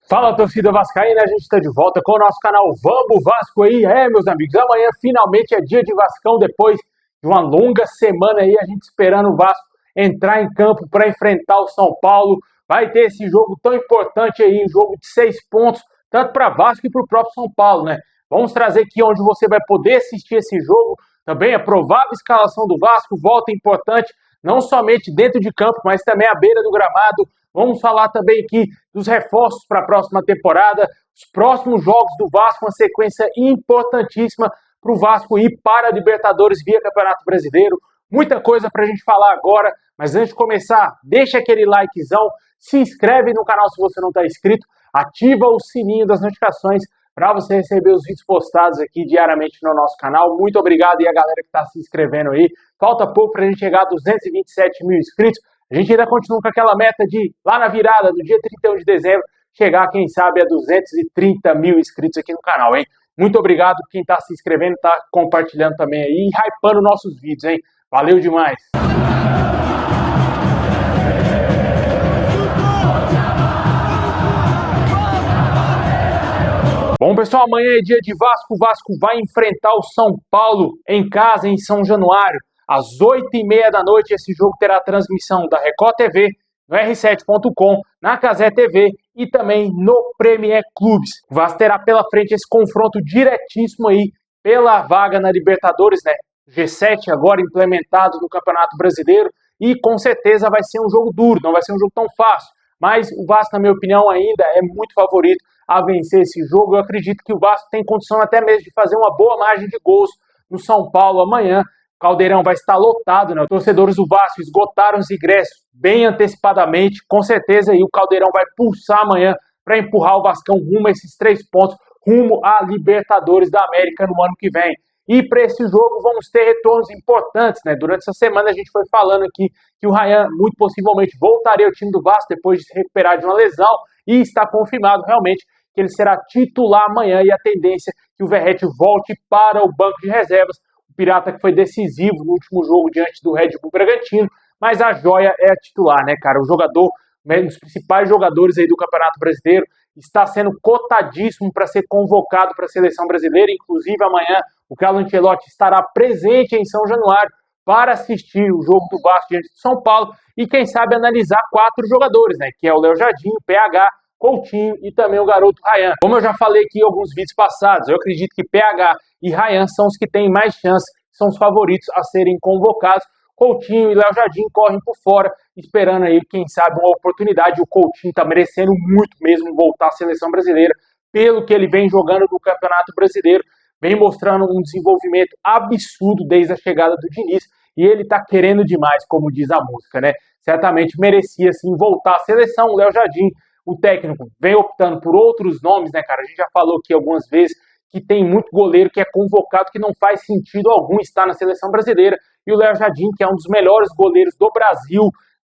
Fala, torcida vascaína, a gente está de volta com o nosso canal Vamos Vasco aí, meus amigos, amanhã finalmente é dia de Vascão, depois de uma longa semana aí, a gente esperando o Vasco entrar em campo para enfrentar o São Paulo, vai ter esse jogo tão importante aí, um jogo de 6 pontos, tanto para Vasco e para o próprio São Paulo, né? Vamos trazer aqui onde você vai poder assistir esse jogo, também a provável escalação do Vasco, volta importante, não somente dentro de campo, mas também à beira do gramado. Vamos falar também aqui dos reforços para a próxima temporada, os próximos jogos do Vasco, uma sequência importantíssima para o Vasco ir para a Libertadores via Campeonato Brasileiro. Muita coisa para a gente falar agora, mas antes de começar, deixa aquele likezão, se inscreve no canal se você não está inscrito, ativa o sininho das notificações para você receber os vídeos postados aqui diariamente no nosso canal. Muito obrigado aí a galera que está se inscrevendo aí. Falta pouco para a gente chegar a 227 mil inscritos. A gente ainda continua com aquela meta de, lá na virada do dia 31 de dezembro, chegar, quem sabe, a 230 mil inscritos aqui no canal, hein? Muito obrigado quem está se inscrevendo, está compartilhando também aí e hypando nossos vídeos, hein? Valeu demais! Bom, pessoal, amanhã é dia de Vasco. O Vasco vai enfrentar o São Paulo em casa, em São Januário. Às 8h30 da noite, esse jogo terá transmissão da Record TV, no R7.com, na Cazé TV e também no Premier Clubes. O Vasco terá pela frente esse confronto diretíssimo aí pela vaga na Libertadores, né? G7 agora implementado no Campeonato Brasileiro e com certeza vai ser um jogo duro, não vai ser um jogo tão fácil. Mas o Vasco, na minha opinião, ainda é muito favorito a vencer esse jogo. Eu acredito que o Vasco tem condição até mesmo de fazer uma boa margem de gols no São Paulo amanhã. O Caldeirão vai estar lotado, né? Os torcedores do Vasco esgotaram os ingressos bem antecipadamente. Com certeza aí o Caldeirão vai pulsar amanhã para empurrar o Vascão rumo a esses 3 pontos, rumo à Libertadores da América no ano que vem. E para esse jogo vamos ter retornos importantes, né? Durante essa semana a gente foi falando aqui que o Ryan muito possivelmente voltaria ao time do Vasco depois de se recuperar de uma lesão e está confirmado realmente que ele será titular amanhã e a tendência é que o Verratti volte para o banco de reservas. O Pirata que foi decisivo no último jogo diante do Red Bull Bragantino, mas a joia é a titular, né, cara? O jogador, um dos principais jogadores aí do Campeonato Brasileiro, está sendo cotadíssimo para ser convocado para a seleção brasileira. Inclusive amanhã o Carlo Ancelotti estará presente em São Januário para assistir o jogo do Vasco diante do São Paulo e quem sabe analisar 4 jogadores, né, que é o Léo Jardim, o PH, Coutinho e também o garoto Ryan. Como eu já falei aqui em alguns vídeos passados, eu acredito que PH e Ryan são os que têm mais chance, são os favoritos a serem convocados. Coutinho e Léo Jardim correm por fora, esperando aí, quem sabe, uma oportunidade. O Coutinho está merecendo muito mesmo voltar à seleção brasileira, pelo que ele vem jogando no Campeonato Brasileiro, vem mostrando um desenvolvimento absurdo desde a chegada do Diniz, e ele está querendo demais, como diz a música, né? Certamente merecia, sim, voltar à seleção. O Léo Jardim, o técnico, vem optando por outros nomes, né, cara? A gente já falou aqui algumas vezes que tem muito goleiro que é convocado que não faz sentido algum estar na seleção brasileira. E o Léo Jardim, que é um dos melhores goleiros do Brasil,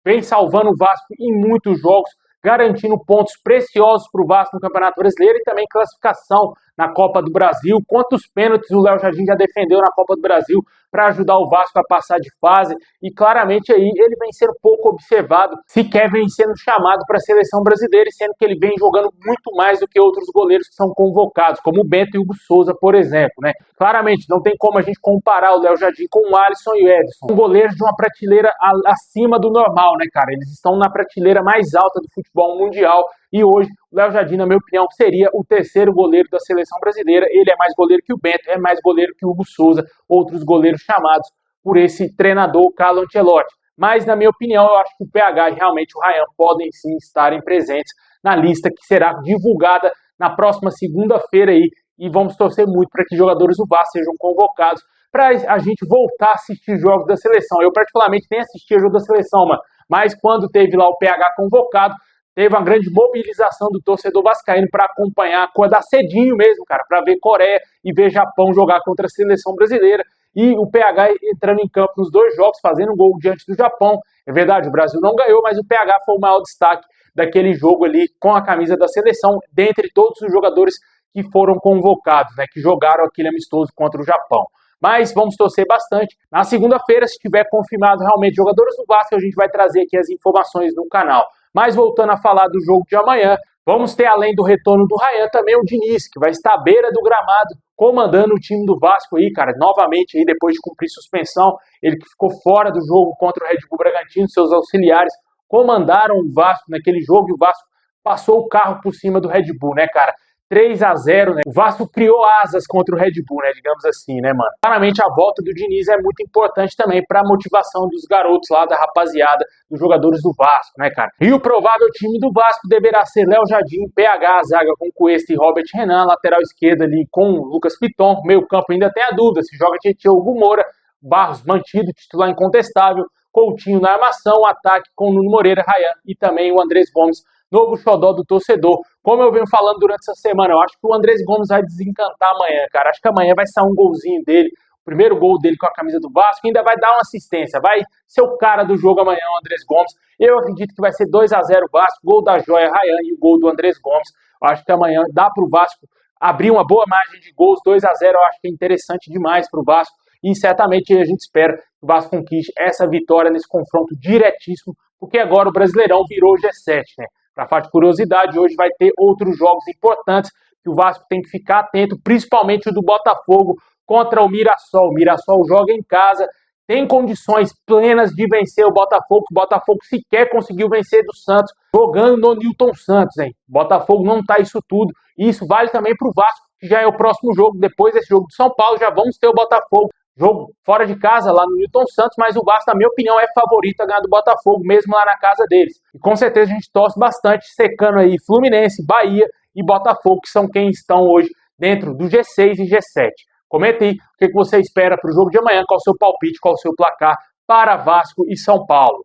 vem salvando o Vasco em muitos jogos, garantindo pontos preciosos para o Vasco no Campeonato Brasileiro e também classificação na Copa do Brasil. Quantos pênaltis o Léo Jardim já defendeu na Copa do Brasil para ajudar o Vasco a passar de fase, e claramente aí ele vem sendo pouco observado, sequer vem sendo chamado para a seleção brasileira, sendo que ele vem jogando muito mais do que outros goleiros que são convocados, como o Bento e o Hugo Souza, por exemplo, né? Claramente não tem como a gente comparar o Léo Jardim com o Alisson e o Edson, são goleiros de uma prateleira acima do normal, né, cara? Eles estão na prateleira mais alta do futebol mundial. E hoje, o Léo Jardim, na minha opinião, seria o terceiro goleiro da seleção brasileira. Ele é mais goleiro que o Bento, é mais goleiro que o Hugo Souza, outros goleiros chamados por esse treinador, Carlo Ancelotti. Mas, na minha opinião, eu acho que o PH e realmente o Ryan podem sim estarem presentes na lista que será divulgada na próxima segunda-feira aí. E vamos torcer muito para que jogadores do Vasco sejam convocados para a gente voltar a assistir jogos da seleção. Eu, particularmente, nem assisti a jogo da seleção, mas quando teve lá o PH convocado, teve uma grande mobilização do torcedor vascaíno para acompanhar, acordar cedinho mesmo, cara, para ver Coreia e ver Japão jogar contra a seleção brasileira. E o PH entrando em campo nos 2 jogos, fazendo um gol diante do Japão. É verdade, o Brasil não ganhou, mas o PH foi o maior destaque daquele jogo ali com a camisa da seleção, dentre todos os jogadores que foram convocados, né, que jogaram aquele amistoso contra o Japão. Mas vamos torcer bastante. Na segunda-feira, se tiver confirmado realmente jogadores do Vasco, a gente vai trazer aqui as informações no canal. Mas voltando a falar do jogo de amanhã, Vamos ter, além do retorno do Ryan, também o Diniz, que vai estar à beira do gramado, comandando o time do Vasco aí, cara, novamente aí, depois de cumprir suspensão, ele que ficou fora do jogo contra o Red Bull Bragantino, seus auxiliares comandaram o Vasco naquele jogo e o Vasco passou o carro por cima do Red Bull, né, cara? 3-0, né? O Vasco criou asas contra o Red Bull, né? Digamos assim, né, mano? Claramente a volta do Diniz é muito importante também para a motivação dos garotos lá, da rapaziada, dos jogadores do Vasco, né, cara? E o provável time do Vasco deverá ser Léo Jardim, PH, zaga com Cuesta e Robert Renan, lateral esquerda ali com Lucas Piton, meio campo ainda tem a dúvida se joga Tietchan ou Hugo Moura, Barros mantido, titular incontestável, Coutinho na armação, ataque com Nuno Moreira, Ryan e também o Andrés Gomes, novo xodó do torcedor. Como eu venho falando durante essa semana, eu acho que o Andrés Gomes vai desencantar amanhã, cara. Acho que amanhã vai sair um golzinho dele, o primeiro gol dele com a camisa do Vasco, ainda vai dar uma assistência, vai ser o cara do jogo amanhã, o Andrés Gomes. Eu acredito que vai ser 2-0 Vasco, gol da joia Ryan e o gol do Andrés Gomes. Eu acho que amanhã dá pro Vasco abrir uma boa margem de gols, 2-0, eu acho que é interessante demais pro Vasco. E certamente a gente espera que o Vasco conquiste essa vitória nesse confronto diretíssimo, porque agora o Brasileirão virou G7, né? Para falar de curiosidade, hoje vai ter outros jogos importantes que o Vasco tem que ficar atento, principalmente o do Botafogo contra o Mirassol. O Mirassol joga em casa, tem condições plenas de vencer o Botafogo. O Botafogo sequer conseguiu vencer do Santos, jogando no Newton Santos, hein? O Botafogo não tá isso tudo. E isso vale também para o Vasco, que já é o próximo jogo. Depois desse jogo de São Paulo, já vamos ter o Botafogo. Jogo fora de casa, lá no Newton Santos, mas o Vasco, na minha opinião, é favorito a ganhar do Botafogo, mesmo lá na casa deles. E com certeza a gente torce bastante, secando aí Fluminense, Bahia e Botafogo, que são quem estão hoje dentro do G6 e G7. Comenta aí o que você espera para o jogo de amanhã, qual o seu palpite, qual o seu placar para Vasco e São Paulo.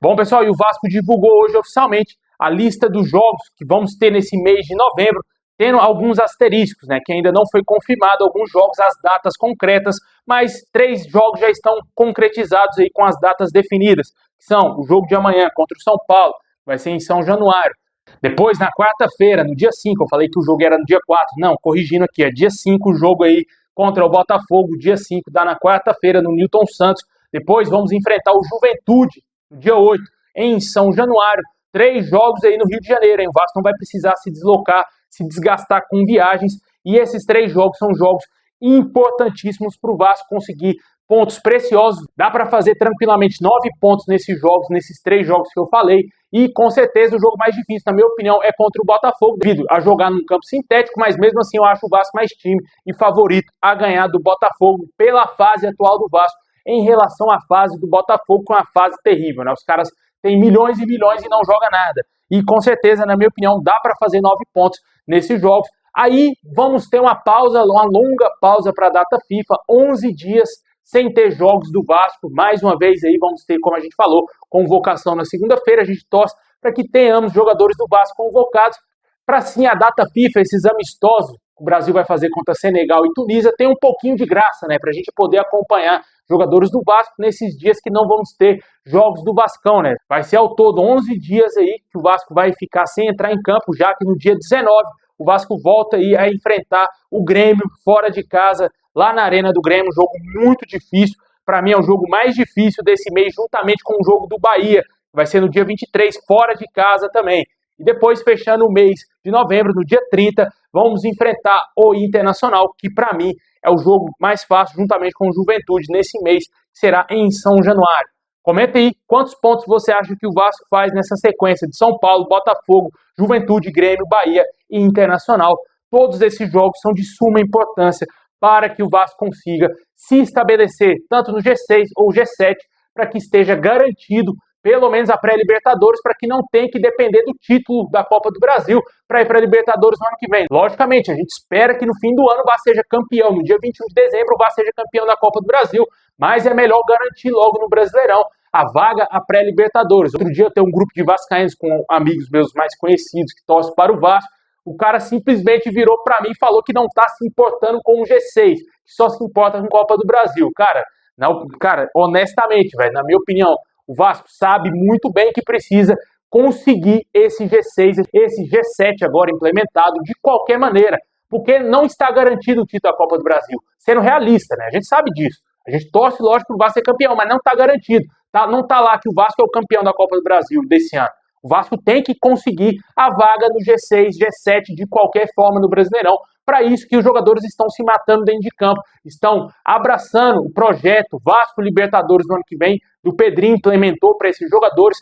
Bom, pessoal, e o Vasco divulgou hoje oficialmente a lista dos jogos que vamos ter nesse mês de novembro, tendo alguns asteriscos, né, que ainda não foi confirmado alguns jogos, as datas concretas, mas 3 jogos já estão concretizados aí com as datas definidas, que são o jogo de amanhã contra o São Paulo, vai ser em São Januário. Depois, na quarta-feira, no dia 5, eu falei que o jogo era no dia 4, não, corrigindo aqui, é dia 5 o jogo aí contra o Botafogo, dia 5 dá na quarta-feira no Newton Santos. Depois vamos enfrentar o Juventude, no dia 8, em São Januário. 3 jogos aí no Rio de Janeiro, hein? O Vasco não vai precisar se deslocar, se desgastar com viagens. E esses 3 jogos são jogos importantíssimos para o Vasco conseguir pontos preciosos. Dá para fazer tranquilamente 9 pontos nesses jogos, nesses 3 jogos que eu falei. E com certeza o jogo mais difícil, na minha opinião, é contra o Botafogo, devido a jogar num campo sintético, mas mesmo assim eu acho o Vasco mais time e favorito a ganhar do Botafogo pela fase atual do Vasco em relação à fase do Botafogo, com a fase terrível, né? Os caras tem milhões e milhões e não joga nada. E com certeza, na minha opinião, dá para fazer 9 pontos nesses jogos. Aí vamos ter uma pausa, uma longa pausa para a data FIFA, 11 dias sem ter jogos do Vasco. Mais uma vez aí vamos ter, como a gente falou, convocação na segunda-feira. A gente torce para que tenhamos jogadores do Vasco convocados para sim a data FIFA, esses amistosos que o Brasil vai fazer contra Senegal e Tunísia, tem um pouquinho de graça, né? Para a gente poder acompanhar jogadores do Vasco nesses dias que não vamos ter jogos do Vascão, né? Vai ser ao todo 11 dias aí que o Vasco vai ficar sem entrar em campo, já que no dia 19 o Vasco volta aí a enfrentar o Grêmio fora de casa, lá na Arena do Grêmio, um jogo muito difícil. Para mim é o jogo mais difícil desse mês, juntamente com o jogo do Bahia, que vai ser no dia 23, fora de casa também. E depois, fechando o mês de novembro, no dia 30, vamos enfrentar o Internacional, que para mim é o jogo mais fácil, juntamente com o Juventude, nesse mês, que será em São Januário. Comenta aí quantos pontos você acha que o Vasco faz nessa sequência de São Paulo, Botafogo, Juventude, Grêmio, Bahia e Internacional. Todos esses jogos são de suma importância para que o Vasco consiga se estabelecer tanto no G6 ou G7, para que esteja garantido pelo menos a pré-Libertadores, para que não tenha que depender do título da Copa do Brasil para ir para a Libertadores no ano que vem. Logicamente, a gente espera que no fim do ano o Vasco seja campeão, no dia 21 de dezembro o Vasco seja campeão da Copa do Brasil, mas é melhor garantir logo no Brasileirão a vaga a pré-Libertadores. Outro dia eu tenho um grupo de vascaínos com amigos meus mais conhecidos que torcem para o Vasco, o cara simplesmente virou para mim e falou que não está se importando com o G6, que só se importa com a Copa do Brasil. Cara, honestamente, velho, na minha opinião, o Vasco sabe muito bem que precisa conseguir esse G6, esse G7 agora implementado de qualquer maneira, porque não está garantido o título da Copa do Brasil. Sendo realista, né? A gente sabe disso. A gente torce, lógico, para o Vasco ser campeão, mas não está garantido. Tá? Não está lá que o Vasco é o campeão da Copa do Brasil desse ano. O Vasco tem que conseguir a vaga no G6, G7 de qualquer forma no Brasileirão. Para isso que os jogadores estão se matando dentro de campo, estão abraçando o projeto Vasco Libertadores no ano que vem, do Pedrinho implementou para esses jogadores.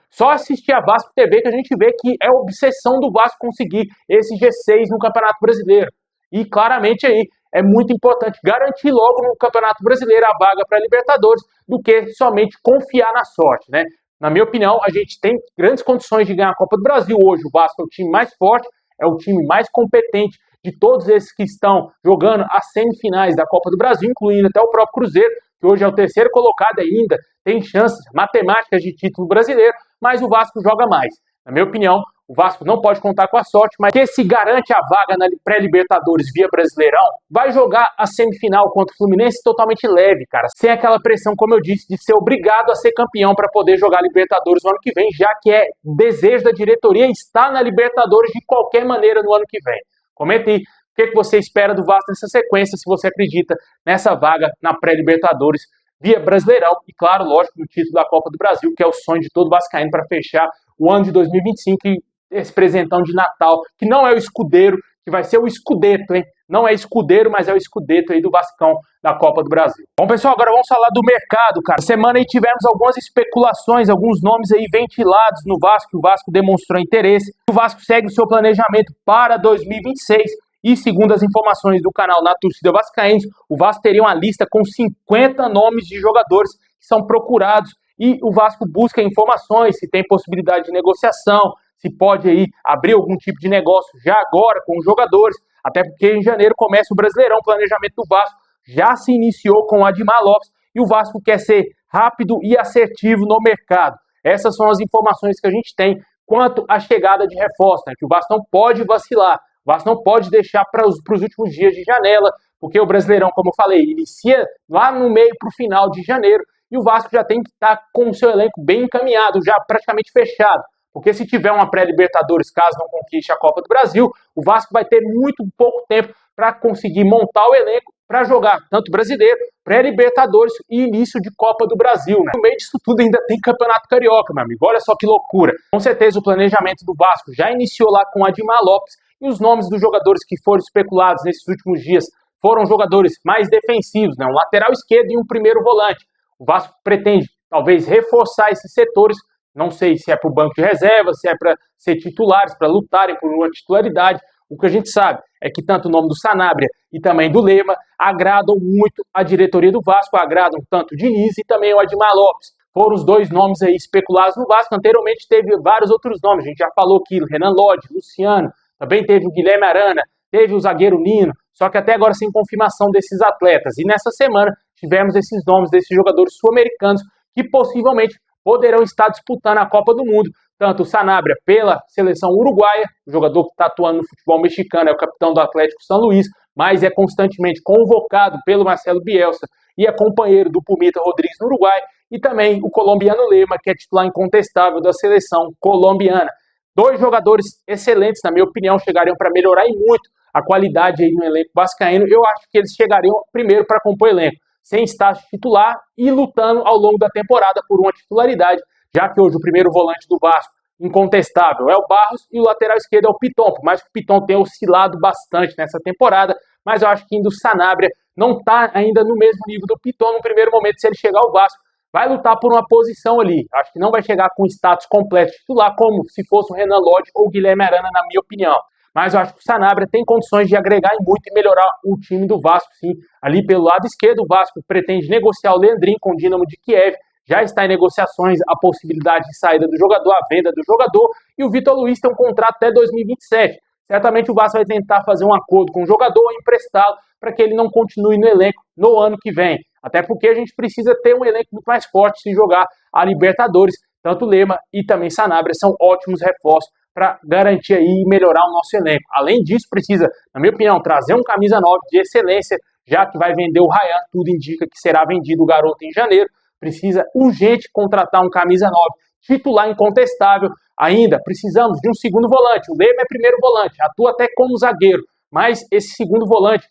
Só assistir a Vasco TV que a gente vê que é obsessão do Vasco conseguir esse G6 no Campeonato Brasileiro. E claramente aí é muito importante garantir logo no Campeonato Brasileiro a vaga para a Libertadores do que somente confiar na sorte, né? Na minha opinião, a gente tem grandes condições de ganhar a Copa do Brasil hoje. O Vasco é o time mais forte, é o time mais competente de todos esses que estão jogando as semifinais da Copa do Brasil, incluindo até o próprio Cruzeiro, que hoje é o terceiro colocado ainda, tem chances matemáticas de título brasileiro, mas o Vasco joga mais. Na minha opinião, o Vasco não pode contar com a sorte, mas que se garante a vaga na pré-Libertadores via Brasileirão, vai jogar a semifinal contra o Fluminense totalmente leve, cara, sem aquela pressão, como eu disse, de ser obrigado a ser campeão para poder jogar Libertadores no ano que vem, já que é desejo da diretoria estar na Libertadores de qualquer maneira no ano que vem. Comenta aí o que você espera do Vasco nessa sequência, se você acredita nessa vaga na pré-Libertadores via Brasileirão e, claro, lógico, no título da Copa do Brasil, que é o sonho de todo vascaíno para fechar o ano de 2025 e esse presentão de Natal, que não é o escudeiro, que vai ser o escudeto, hein? Não é escudeiro, mas é o escudeto aí do Vascão da Copa do Brasil. Bom, pessoal, agora vamos falar do mercado, cara. Semana aí tivemos algumas especulações, alguns nomes aí ventilados no Vasco, o Vasco demonstrou interesse. O Vasco segue o seu planejamento para 2026 e, segundo as informações do canal Na Torcida Vascaínos, o Vasco teria uma lista com 50 nomes de jogadores que são procurados e o Vasco busca informações, se tem possibilidade de negociação, se pode aí abrir algum tipo de negócio já agora com os jogadores, até porque em janeiro começa o Brasileirão, o planejamento do Vasco já se iniciou com o Admar Lopes e o Vasco quer ser rápido e assertivo no mercado. Essas são as informações que a gente tem quanto à chegada de reforço, né? Que o Vasco não pode vacilar, o Vasco não pode deixar para os últimos dias de janela, porque o Brasileirão, como eu falei, inicia lá no meio para o final de janeiro e o Vasco já tem que estar com o seu elenco bem encaminhado, já praticamente fechado. Porque se tiver uma pré-Libertadores, caso não conquiste a Copa do Brasil, o Vasco vai ter muito pouco tempo para conseguir montar o elenco para jogar tanto brasileiro, pré-Libertadores e início de Copa do Brasil, né? No meio disso tudo ainda tem Campeonato Carioca, meu amigo. Olha só que loucura. Com certeza o planejamento do Vasco já iniciou lá com o Admar Lopes e os nomes dos jogadores que foram especulados nesses últimos dias foram jogadores mais defensivos, né? Um lateral esquerdo e um primeiro volante. O Vasco pretende talvez reforçar esses setores. Não sei se é para o banco de reservas, se é para ser titulares, para lutarem por uma titularidade. O que a gente sabe é que tanto o nome do Sanabria e também do Lema agradam muito a diretoria do Vasco, agradam tanto o Diniz e também o Admar Lopes. Foram os dois nomes aí especulados no Vasco. Anteriormente teve vários outros nomes. A gente já falou aqui, Renan Lodge, Luciano, também teve o Guilherme Arana, teve o zagueiro Nino, só que até agora sem confirmação desses atletas. E nessa semana tivemos esses nomes desses jogadores sul-americanos que possivelmente poderão estar disputando a Copa do Mundo, tanto o Sanabria pela seleção uruguaia, o jogador que está atuando no futebol mexicano, é o capitão do Atlético São Luís, mas é constantemente convocado pelo Marcelo Bielsa e é companheiro do Pumita Rodrigues no Uruguai, e também o colombiano Lema, que é titular incontestável da seleção colombiana. Dois jogadores excelentes, na minha opinião, chegariam para melhorar e muito a qualidade aí no elenco vascaíno. Eu acho que eles chegariam primeiro para compor o elenco, sem estágio titular e lutando ao longo da temporada por uma titularidade, já que hoje o primeiro volante do Vasco, incontestável, é o Barros e o lateral esquerdo é o Piton, por mais que o Piton tenha oscilado bastante nessa temporada, mas eu acho que ainda o Sanabria não está ainda no mesmo nível do Piton no primeiro momento. Se ele chegar ao Vasco, vai lutar por uma posição ali, acho que não vai chegar com status completo titular, como se fosse o Renan Lodge ou o Guilherme Arana, na minha opinião. Mas eu acho que o Sanabria tem condições de agregar muito e melhorar o time do Vasco, sim. Ali pelo lado esquerdo, o Vasco pretende negociar o Leandrinho com o Dinamo de Kiev. Já está em negociações a possibilidade de saída do jogador, a venda do jogador. E o Vitor Luiz tem um contrato até 2027. Certamente o Vasco vai tentar fazer um acordo com o jogador ou emprestá-lo para que ele não continue no elenco no ano que vem. Até porque a gente precisa ter um elenco muito mais forte se jogar a Libertadores. Tanto Lema e também Sanabria são ótimos reforços para garantir aí e melhorar o nosso elenco. Além disso, precisa, na minha opinião, trazer um camisa 9 de excelência, já que vai vender o Ryan, tudo indica que será vendido o garoto em janeiro. Precisa urgente contratar um camisa 9, titular incontestável. Ainda precisamos de um segundo volante. O Lema é primeiro volante, atua até como zagueiro, mas esse segundo volante,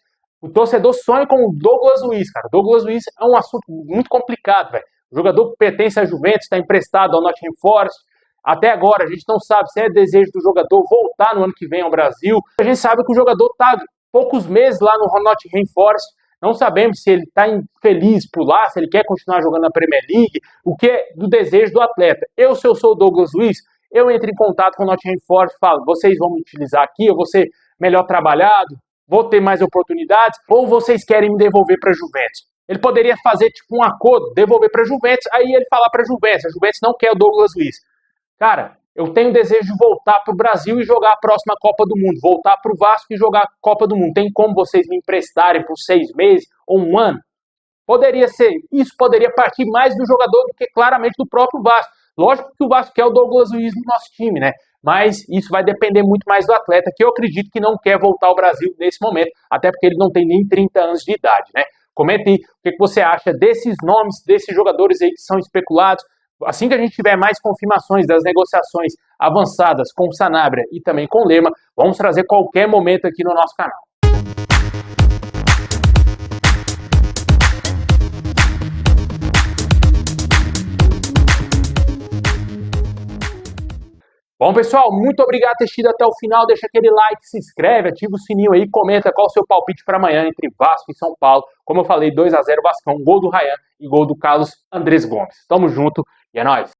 O torcedor sonha com o Douglas Luiz, cara. O Douglas Luiz é um assunto muito complicado, velho. O jogador pertence à Juventus, está emprestado ao Nottingham Forest. Até agora, a gente não sabe se é desejo do jogador voltar no ano que vem ao Brasil. A gente sabe que o jogador está poucos meses lá no Nottingham Forest. Não sabemos se ele está infeliz por lá, se ele quer continuar jogando na Premier League, o que é do desejo do atleta. Se eu sou o Douglas Luiz, eu entro em contato com o Nottingham Forest e falo, vocês vão me utilizar aqui, eu vou ser melhor trabalhado, vou ter mais oportunidades, ou vocês querem me devolver para a Juventus? Ele poderia fazer tipo um acordo, devolver para a Juventus, aí ele falar para a Juventus não quer o Douglas Luiz. Cara, eu tenho desejo de voltar para o Brasil e jogar a próxima Copa do Mundo, voltar para o Vasco e jogar a Copa do Mundo. Tem como vocês me emprestarem por 6 meses ou um ano? Poderia ser, isso poderia partir mais do jogador do que claramente do próprio Vasco. Lógico que o Vasco quer o Douglas Luiz no nosso time, né? Mas isso vai depender muito mais do atleta, que eu acredito que não quer voltar ao Brasil nesse momento, até porque ele não tem nem 30 anos de idade, né? Comente aí o que você acha desses nomes, desses jogadores aí que são especulados. Assim que a gente tiver mais confirmações das negociações avançadas com o Sanabria e também com o Lema, vamos trazer qualquer momento aqui no nosso canal. Bom, pessoal, muito obrigado por ter assistido até o final. Deixa aquele like, se inscreve, ativa o sininho aí, comenta qual o seu palpite para amanhã entre Vasco e São Paulo. Como eu falei, 2-0 Vascão, gol do Ryan e gol do Carlos Andrés Gomes. Tamo junto e é nóis.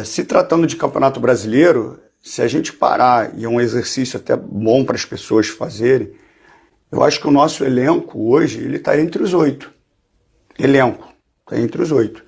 Se tratando de Campeonato Brasileiro, se a gente parar, e é um exercício até bom para as pessoas fazerem, eu acho que o nosso elenco hoje ele está entre os 8. Elenco, está entre os 8.